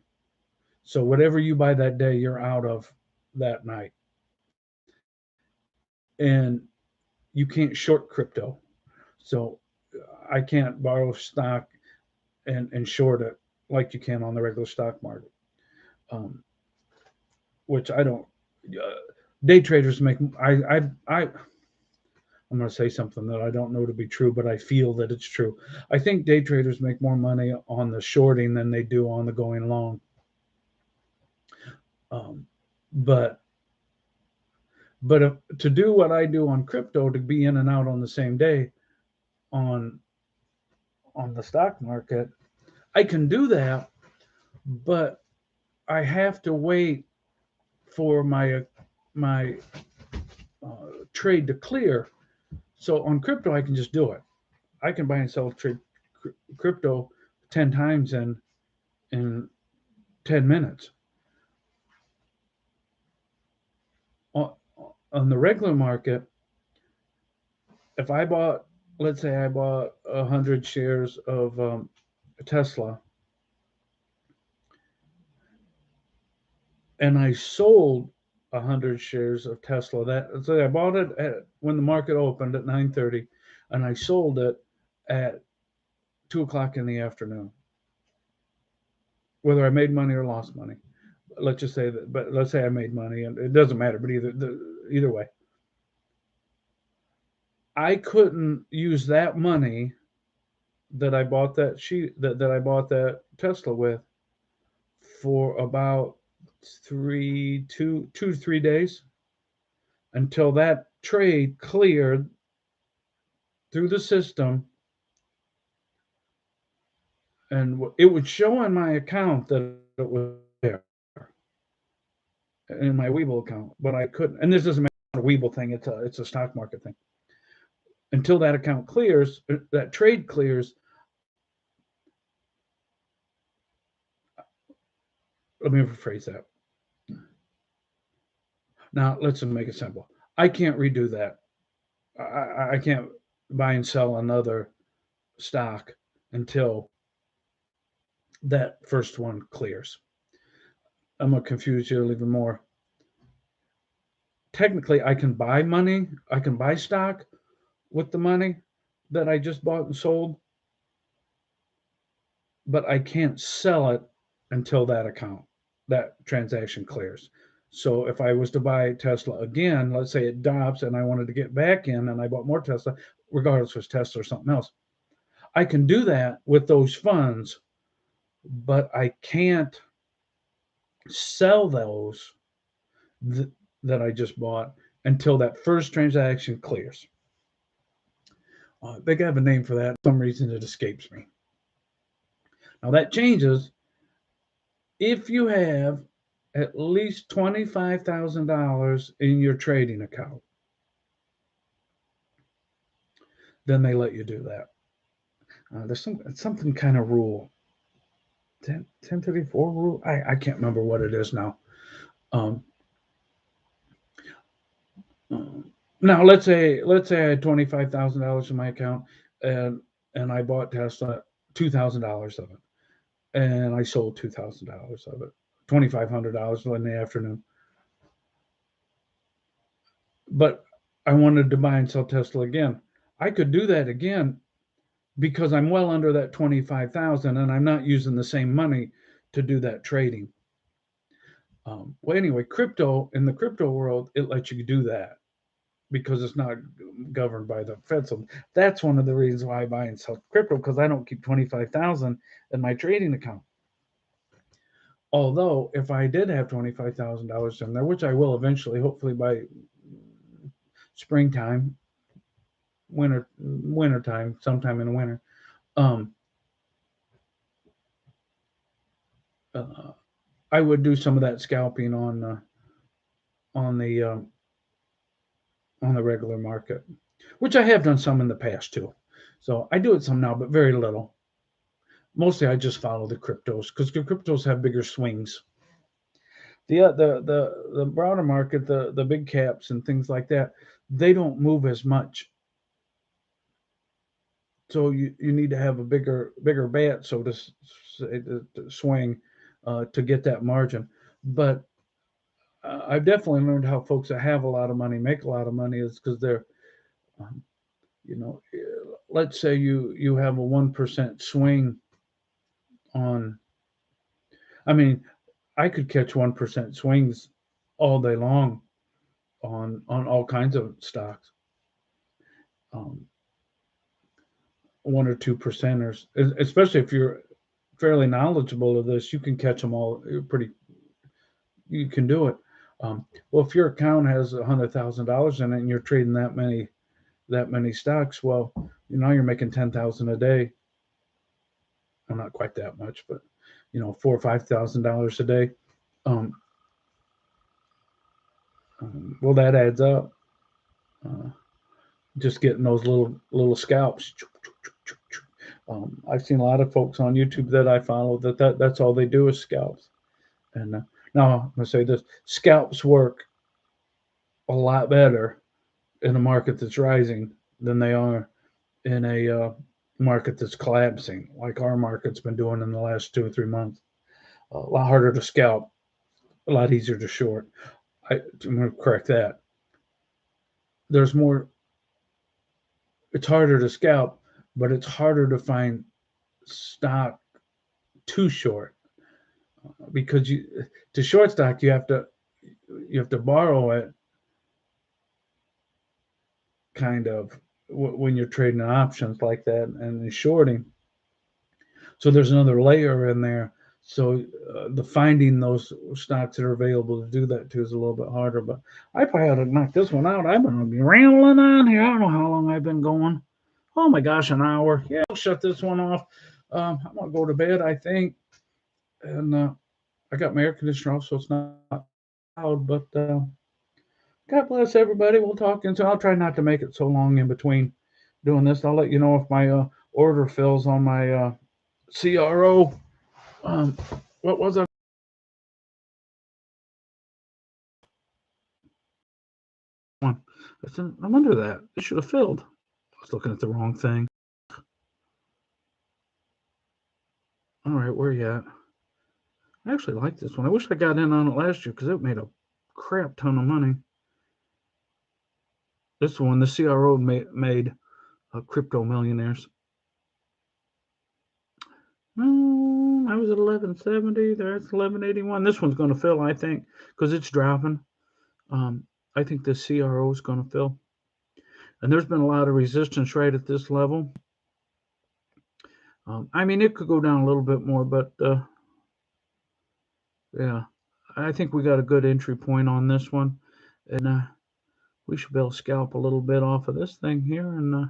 So whatever you buy that day, you're out of that night. And you can't short crypto. So I can't borrow stock and short it like you can on the regular stock market. Um, which I don't. Day traders make. I'm going to say something that I don't know to be true, but I feel that it's true. I think day traders make more money on the shorting than they do on the going long. Um, but to do what I do on crypto, to be in and out on the same day on the stock market, I can do that, but I have to wait for my trade to clear. So on crypto, I can just do it. I can buy and sell trade crypto 10 times in 10 minutes. On the regular market, if I bought, let's say I bought 100 shares of Tesla, and I sold 100 shares of Tesla. So I bought it when the market opened at 9:30, and I sold it at 2 o'clock in the afternoon. Whether I made money or lost money, let's just say that. But let's say I made money, and it doesn't matter. But either way, I couldn't use that money that I bought that I bought that Tesla with for about 2 to 3 days until that trade cleared through the system, and it would show on my account that it was there in my Webull account, but I couldn't. And this doesn't matter a Webull thing; it's a stock market thing. Until that account clears, that trade clears, let me rephrase that. Now, let's make it simple. I can't redo that. I can't buy and sell another stock until that first one clears. I'm going to confuse you even more. Technically, I can buy money, I can buy stock with the money that I just bought and sold, but I can't sell it until that transaction clears. So if I was to buy Tesla again, let's say it drops and I wanted to get back in and I bought more Tesla, regardless if it's Tesla or something else, I can do that with those funds, but I can't sell those that I just bought until that first transaction clears. They have a name for that. For some reason, it escapes me. Now that changes if you have at least $25,000 in your trading account. Then they let you do that. There's something kind of rule. 1034 rule. I can't remember what it is now. Now let's say I had $25,000 in my account and I bought Tesla $2,000 of it, and I sold $2,000 of it, $2,500 in the afternoon. But I wanted to buy and sell Tesla again. I could do that again because I'm well under that 25,000 and I'm not using the same money to do that trading. Well, anyway, in the crypto world, it lets you do that because it's not governed by the Fed. So that's one of the reasons why I buy and sell crypto, because I don't keep 25,000 in my trading account. Although if I did have $25,000 in there, which I will eventually, hopefully by springtime, winter time, sometime in the winter, I would do some of that scalping on the regular market, which I have done some in the past too. So I do it some now, but very little. Mostly I just follow the cryptos because the cryptos have bigger swings. The broader market, the big caps and things like that, they don't move as much. So you need to have a bigger bat, so to say, to swing to get that margin. But I've definitely learned how folks that have a lot of money make a lot of money is because they're, let's say you have a 1% swing on. I mean, I could catch 1% swings all day long on all kinds of stocks. 1 or 2%ers, especially if you're fairly knowledgeable of this, you can catch them all pretty. You can do it. Well, if your account has $100,000 in it and you're trading that many stocks, well, you're making 10,000 a day. Well, not quite that much, but $4,000 or $5,000 a day. Well, that adds up. Just getting those little scalps. I've seen a lot of folks on YouTube that I follow that's all they do is scalps. And now I'm gonna say this: scalps work a lot better in a market that's rising than they are in a market that's collapsing, like our market's been doing in the last 2 or 3 months. A lot harder to scalp, a lot easier to short. I'm going to correct that. It's harder to scalp, but it's harder to find stock to short, because to short stock you have to borrow it, kind of, when you're trading options like that and shorting. So there's another layer in there. So the finding those stocks that are available to do that too is a little bit harder. But I probably ought to knock this one out. I've been rambling on here. I don't know how long I've been going. Oh my gosh, an hour. Yeah, I'll shut this one off. I'm gonna go to bed, I think. And I got my air conditioner off, so it's not loud. But God bless everybody. We'll talk, and so I'll try not to make it so long in between doing this. I'll let you know if my order fills on my CRO. What was I I said, I wonder that. It should have filled. I was looking at the wrong thing. All right, where you at? I actually like this one. I wish I got in on it last year because it made a crap ton of money. This one, the CRO made Crypto Millionaires. I was at 1170. That's 1181. This one's going to fill, I think, because it's dropping. I think the CRO is going to fill. And there's been a lot of resistance right at this level. I mean, it could go down a little bit more, but yeah, I think we got a good entry point on this one. And we should be able to scalp a little bit off of this thing here. And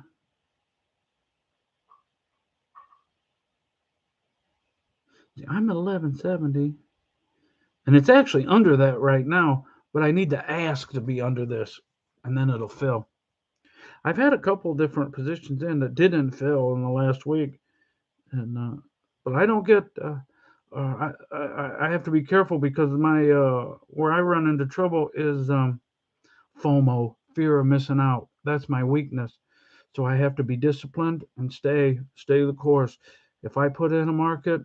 I'm at 1170. And it's actually under that right now, but I need to ask to be under this, and then it'll fill. I've had a couple different positions in that didn't fill in the last week, and but I don't get. I have to be careful because my where I run into trouble is FOMO, fear of missing out. That's my weakness. So I have to be disciplined and stay the course. If I put in a market,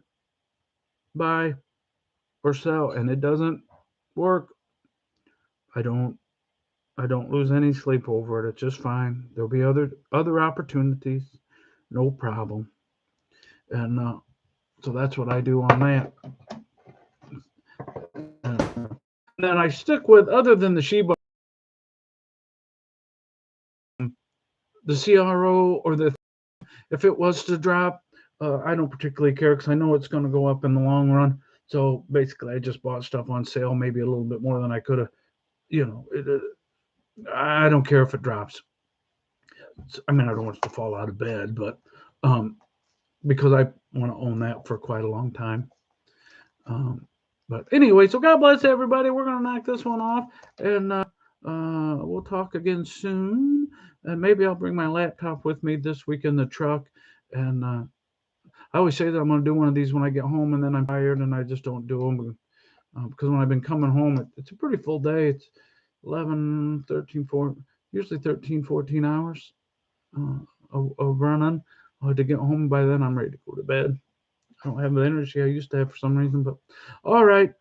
buy or sell, and it doesn't work, I don't lose any sleep over it. It's just fine. There'll be other opportunities, no problem. And so that's what I do on that. And then I stick with, other than the Shiba, the CRO or the, if it was to drop, I don't particularly care because I know it's going to go up in the long run. So basically, I just bought stuff on sale, maybe a little bit more than I could have. I don't care if it drops. I mean, I don't want it to fall out of bed, but because I want to own that for quite a long time. But anyway, so God bless everybody. We're going to knock this one off, and we'll talk again soon. And maybe I'll bring my laptop with me this week in the truck. And I always say that I'm going to do one of these when I get home, and then I'm tired and I just don't do them. Because when I've been coming home, it's a pretty full day. It's 11, 13, 14, usually 13, 14 hours of running. To get home by then, I'm ready to go to bed. I don't have the energy I used to have for some reason, but all right.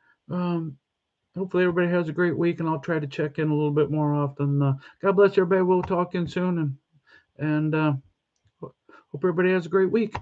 Hopefully everybody has a great week, and I'll try to check in a little bit more often. God bless everybody. We'll talk in soon, and hope everybody has a great week.